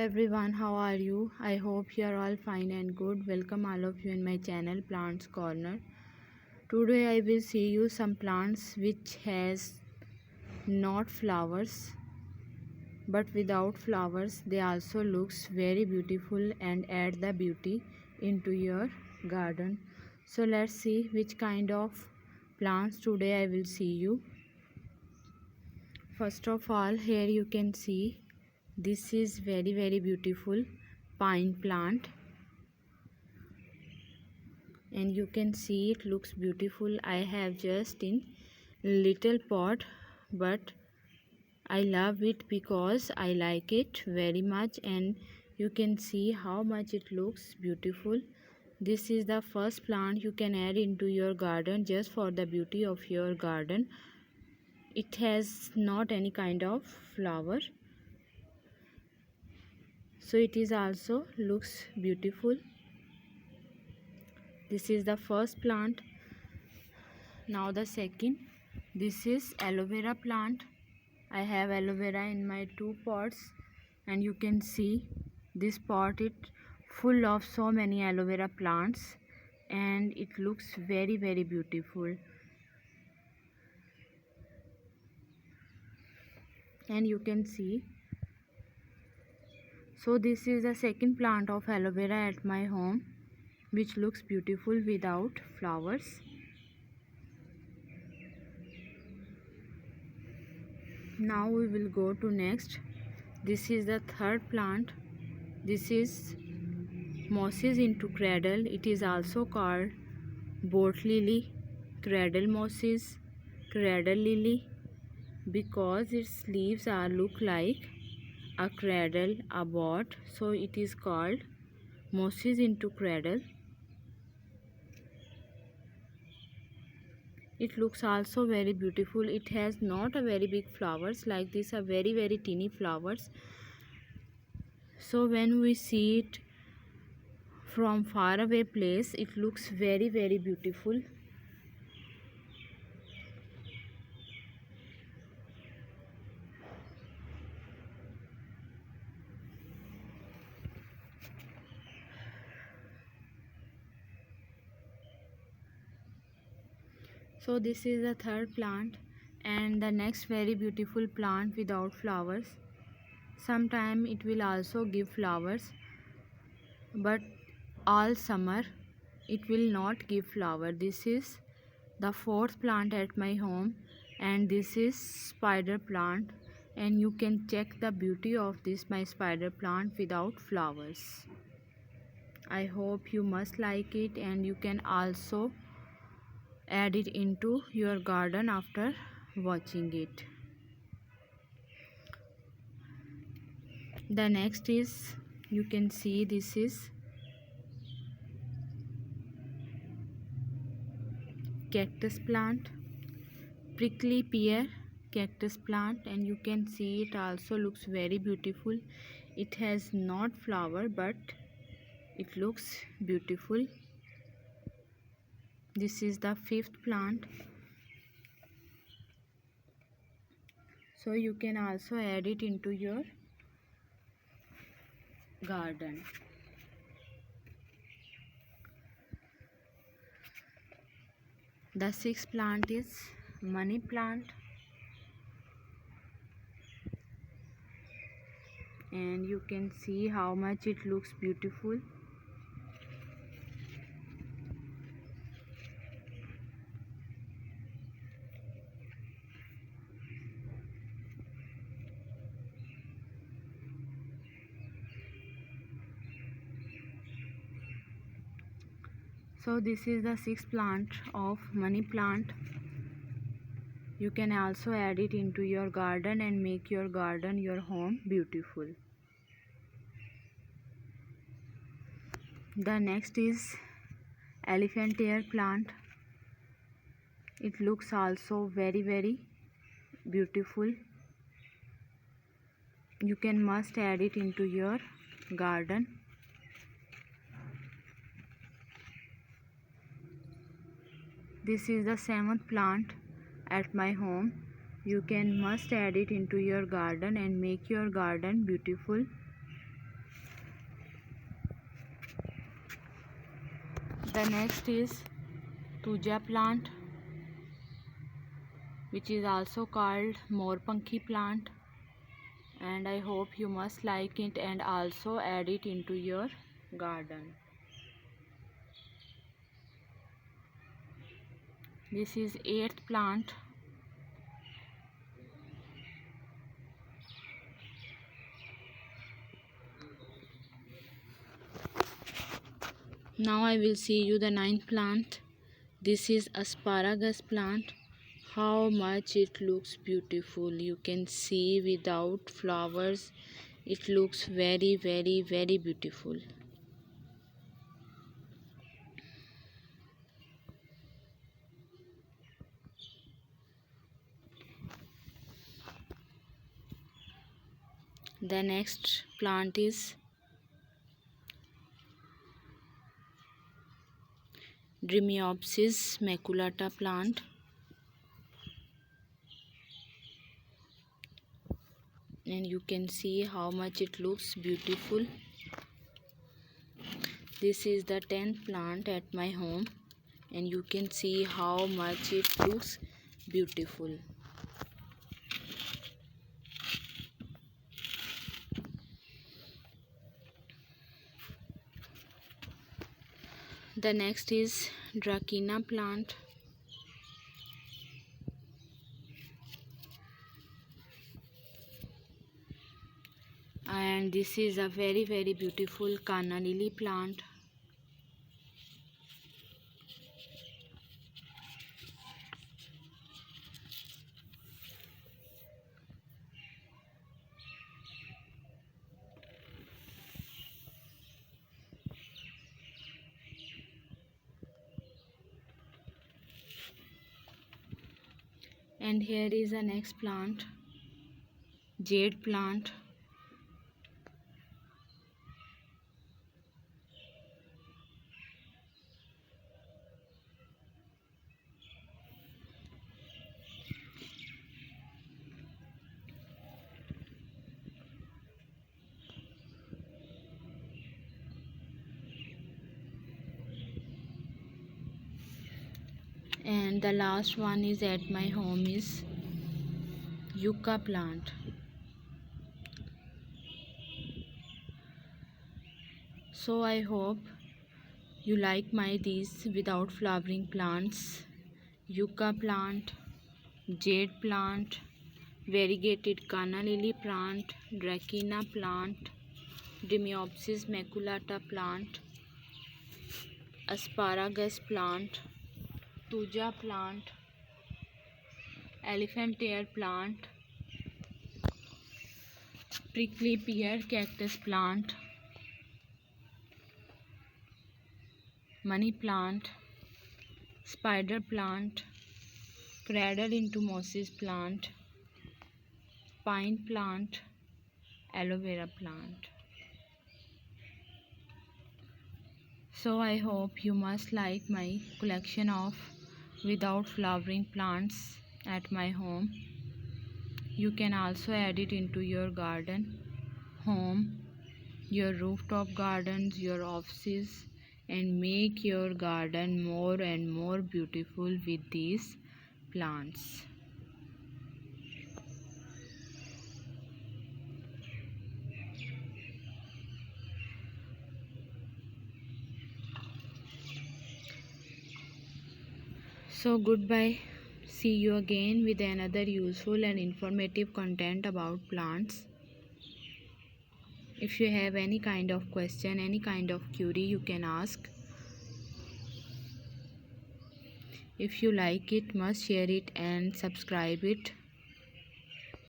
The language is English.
everyone, how are you? I hope you are all fine and good. Welcome all of you in my channel Plants Corner. Today I will see you some plants which has not flowers, but without flowers they also looks very beautiful and add the beauty into your garden. So let's see which kind of plants today I will see you. First of all, here you can see this is very beautiful pine plant, and you can see it looks beautiful. I have just in little pot, but I love it because I like it very much, and you can see how much it looks beautiful. This is the first plant you can add into your garden just for the beauty of your garden. It has not any kind of flower, so it is also looks beautiful. This is the first plant. Now the second, this is aloe vera plant. I have aloe vera in my two pots, and you can see this pot it full of so many aloe vera plants, and it looks very beautiful. And you can see, so this is the second plant of aloe vera at my home, which looks beautiful without flowers. Now we will go to next. This is the third plant. This is mosses into cradle. It is also called boat lily, cradle mosses, cradle lily, because its leaves are look like a cradle, a boat, so it is called mosses into cradle. It looks also very beautiful. It has not a very big flowers like this, are very teeny flowers. So when we see it from far away place, it looks very beautiful. So this is the third plant, and the next very beautiful plant without flowers. Sometime it will also give flowers, but all summer it will not give flower. This is the fourth plant at my home, and this is spider plant, and you can check the beauty of this my spider plant without flowers. I hope you must like it, and you can also add it into your garden after watching it. The next is, you can see this is cactus plant, prickly pear cactus plant, and you can see it also looks very beautiful. It has not flower, but it looks beautiful. This is the fifth plant, so you can also add it into your garden. The sixth plant is money plant, and you can see how much it looks beautiful. So this is the sixth plant of money plant. You can also add it into your garden and make your garden, your home beautiful. The next is elephant ear plant. It looks also very beautiful. You can must add it into your garden. This is the seventh plant at my home. You can must add it into your garden and make your garden beautiful. The next is tuja plant, which is also called morpankhi plant, and I hope you must like it and also add it into your garden. This is 8th plant. Now I will see you the 9th plant. This is asparagus plant. How much it looks beautiful. You can see without flowers it looks very beautiful. The next plant is Dremeopsis maculata plant. And you can see how much it looks beautiful. This is the 10th plant at my home, and you can see how much it looks beautiful. The next is Dracena plant. And this is a very beautiful Canna lily plant. And here is the next plant, jade plant. And the last one is at my home is yucca plant. So I hope you like my these without flowering plants: yucca plant, jade plant, variegated canna lily plant, dracena plant, Dremeopsis maculata plant, asparagus plant, tuja plant, elephant ear plant, prickly pear cactus plant, money plant, spider plant, cradle into mosses plant, pine plant, aloe vera plant. So I hope you must like my collection of without flowering plants at my home. You can also add it into your garden, home, your rooftop gardens, your offices, and make your garden more and more beautiful with these plants. So goodbye. See you again with another useful and informative content about plants. If you have any kind of question, any kind of query, you can ask. If you like it, must share it and subscribe it.